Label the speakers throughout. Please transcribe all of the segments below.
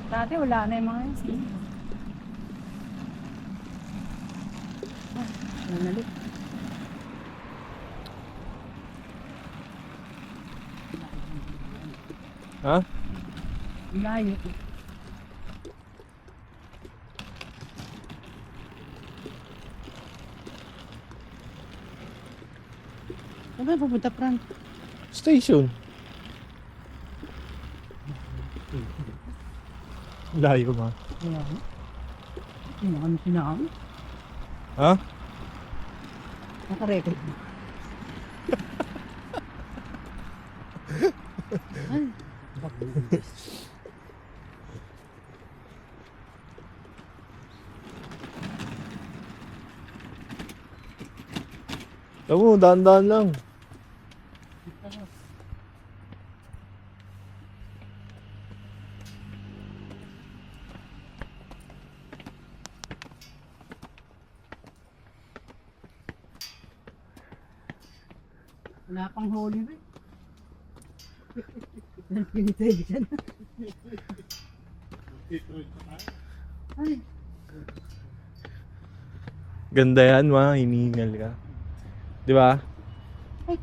Speaker 1: Dati wala na yung mga yun. Nanalik.
Speaker 2: Ha?
Speaker 1: Layo. Saan ba pupunta, Fran?
Speaker 2: Station. Layo ma.
Speaker 1: Wala. Hindi na kami sinakam.
Speaker 2: Ha?
Speaker 1: Nakarecord na. Ay.
Speaker 2: Tamo, daan-daan lang.
Speaker 1: Wala pang holy ba? Nagpinitay dyan. Ay.
Speaker 2: Ganda yan ma, hinihingal ka. Di ba?
Speaker 1: Ay.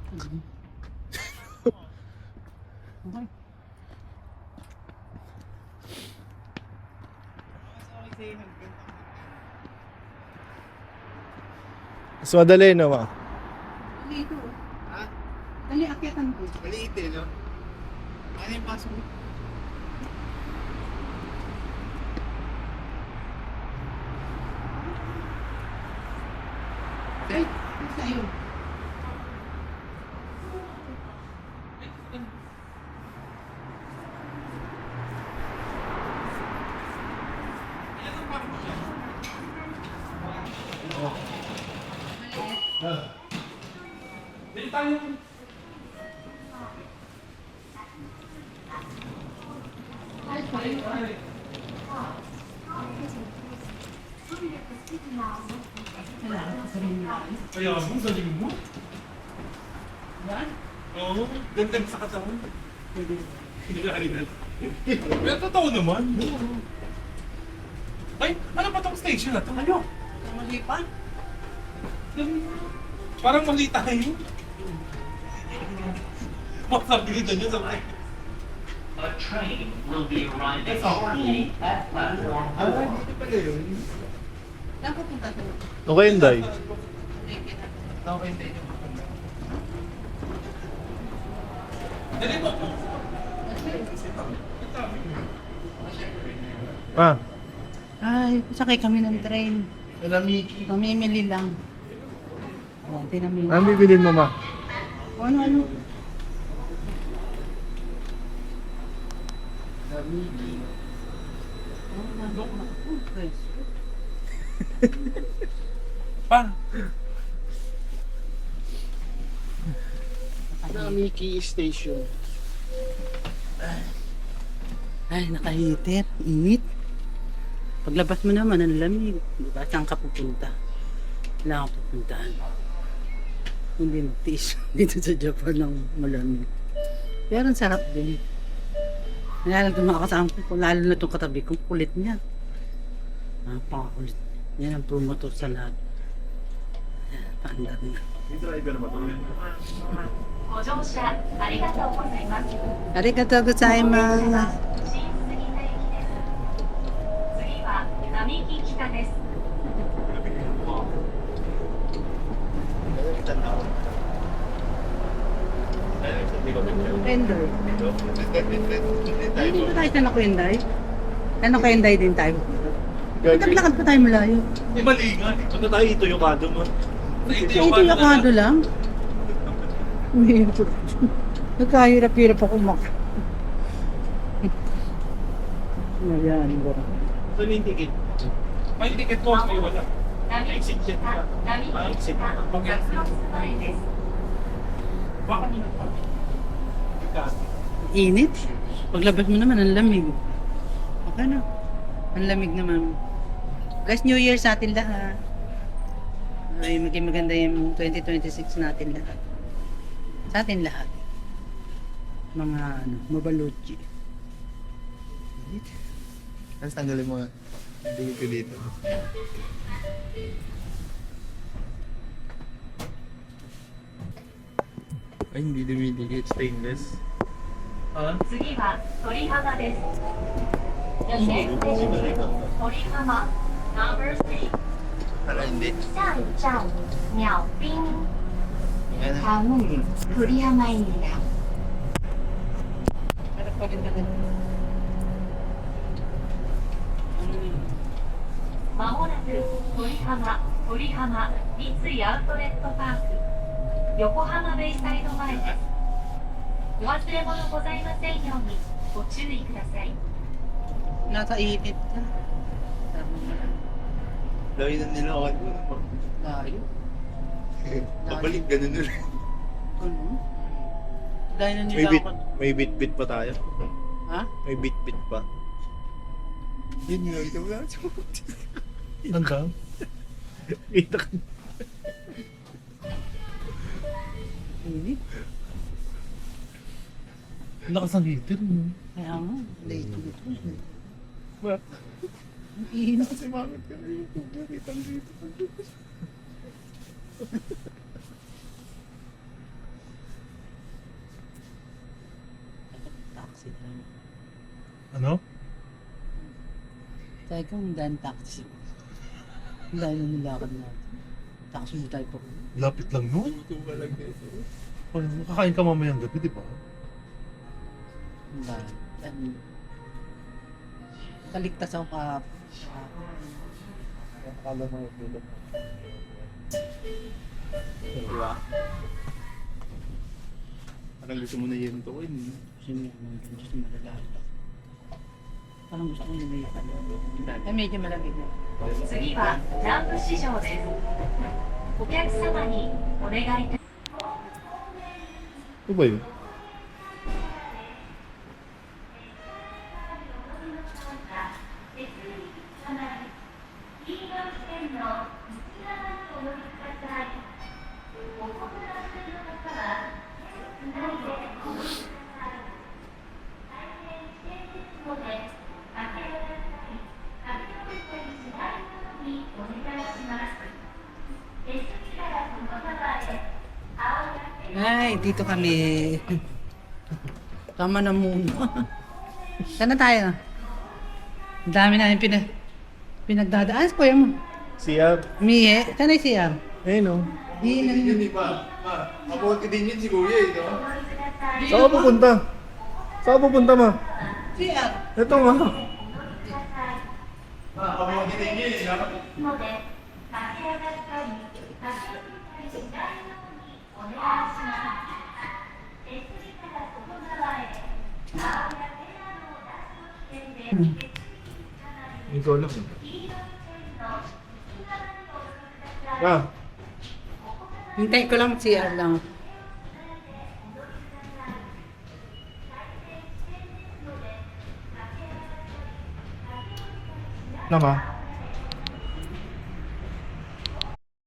Speaker 1: Okay.
Speaker 2: Mas madali no ma.
Speaker 1: Dito. Ha? Dali, akyatan ko.
Speaker 3: Maliit eh, no? Ano yung pasok mo?
Speaker 1: Ay, sa'yo.
Speaker 3: Kaya mo, galing mo.
Speaker 1: Yan?
Speaker 3: Oo, ganda sa katawan. Hinagari na. Pero totoo naman. Ay, ano ba itong station na ito?
Speaker 1: Ano? Mali pa?
Speaker 3: Parang mali tayo. Masabilitan niya sa mga.
Speaker 4: A train will be arriving shortly at platform 4.
Speaker 3: Dito pala yun.
Speaker 1: Saan ko punta to?
Speaker 2: Okay yun, Day.
Speaker 3: Okay, hindi. Dali mo.
Speaker 2: Ma,
Speaker 1: Ay, sakay kami ng train.
Speaker 3: Alamiki.
Speaker 1: Mamimili lang. O, tinamili.
Speaker 2: ano bibilin mo ma?
Speaker 1: Ano?
Speaker 3: Alamiki. Pa. Alamiki Station.
Speaker 1: Ay, naka-heater. Init. Paglabas mo naman, ang lamig. Diba? Saan ka pupunta? Wala kang pupuntahan. Hindi magtiis dito sa Japan ng malamig. Pero ang sarap din. Kaya lang tumakasama ko, lalo na itong katabi ko, kulit niya. Napakakulit. Yan ang promotor sa lahat. Ayan, paandar na.
Speaker 5: ご乗車ありがとうございます。
Speaker 1: Arigatou gozaimasu.
Speaker 5: 新杉田駅です。次は並木北です。
Speaker 1: Kuyenday. Ay, dito tayo sa Nakuyenday. Sa Nakuyenday din tayo. Naglakad pa tayo malayo.
Speaker 3: Di mali nga. Punta tayo ito yung kado mo.
Speaker 1: Ito yung akado lang. Nagkahirap-hirap ako Ayan, bro.
Speaker 3: Saan yung ticket? May ticket ko, may wala.
Speaker 5: 並木北、並木北、お客様前です。
Speaker 3: Baka nila pa.
Speaker 1: Init. Paglabas mo naman, ang lamig. Okay na. Ang lamig naman. Bless New Year sa atin lahat. Ay, maging maganda yung 2026 natin lahat. Sa atin lahat. mga mabaluchi.
Speaker 3: Tapos tanggalin mo nga. Dingin ko dito. Ay, hindi dumidikit. Stainless. Ha?
Speaker 5: 次は鳥浜です。2年生鳥浜 No.3
Speaker 3: Para hindi.
Speaker 5: 下一站鸟滨
Speaker 3: Yan.
Speaker 5: 다음은 도리하마입니다.
Speaker 1: Ano
Speaker 5: まもなく鳥浜三井アウトレットパーク横浜ベイサイド前です。お忘れ物ございませんようにご注意ください。
Speaker 1: Nasa init ka. Tama mo lang.
Speaker 3: Lawin na nila ako.
Speaker 1: Layo.
Speaker 3: Pabalik, ganun na rin.
Speaker 1: Ano? Dahil na
Speaker 2: May
Speaker 1: nila
Speaker 2: bit,
Speaker 1: ako.
Speaker 2: may bit-bit pa tayo.
Speaker 1: Ha?
Speaker 2: May bit-bit pa.
Speaker 3: Yun nga, ito wala.
Speaker 2: Hanggang? Kita ka.
Speaker 1: Init.
Speaker 2: Lakas ang heater mo.
Speaker 1: Kaya nga. Late ito.
Speaker 2: Ba?
Speaker 1: Ang init.
Speaker 3: Kasi bakit ka na yung tubig? Kitang dito.
Speaker 1: Taxi na lang.
Speaker 2: Ano?
Speaker 1: Tayo kang daan taxi. Dahil na nilakad natin. Taxi mo tayo pa.
Speaker 2: Lapit lang nun.
Speaker 3: Tuto ka lang dito.
Speaker 2: Makakain ka mamayang gabi, di ba?
Speaker 1: Dahil. Kaligtas ako
Speaker 3: Akala mo yung tulog. Di ba? Parang gusto mo na yun to.
Speaker 1: Gusto mo malalahat. Parang gusto ko lumipan. Ay, medyo malamig na.
Speaker 5: 次はジャンプ市場です。お客様にお願いいたします。
Speaker 2: Ano ba yun?
Speaker 1: Ay, dito kami. Tama na muna. Saan na tayo? Ang dami namin pinagdadaan. Kuya mo.
Speaker 2: Siya.
Speaker 1: Miye. Saan ay siya?
Speaker 2: Ayun o.
Speaker 1: Di na.
Speaker 3: Yun, di ba? Mabuhat ka din yun si Kuya eh, no?
Speaker 2: Saan ka pupunta? Saan ka pupunta, ma?
Speaker 1: Siya.
Speaker 2: Ito, ma.
Speaker 3: Mabuhat ka din yun, no?
Speaker 5: ので、駆け上がったり、駆け落ちたりしないようにお願いします。手すりから外側へ、顔や手などを出す時点で、手すりかなり
Speaker 2: Hindi ko alam.
Speaker 5: 黄色い線の内側にお進みください。
Speaker 2: Ah,
Speaker 1: Hintay ko lang siya lang.
Speaker 2: nama.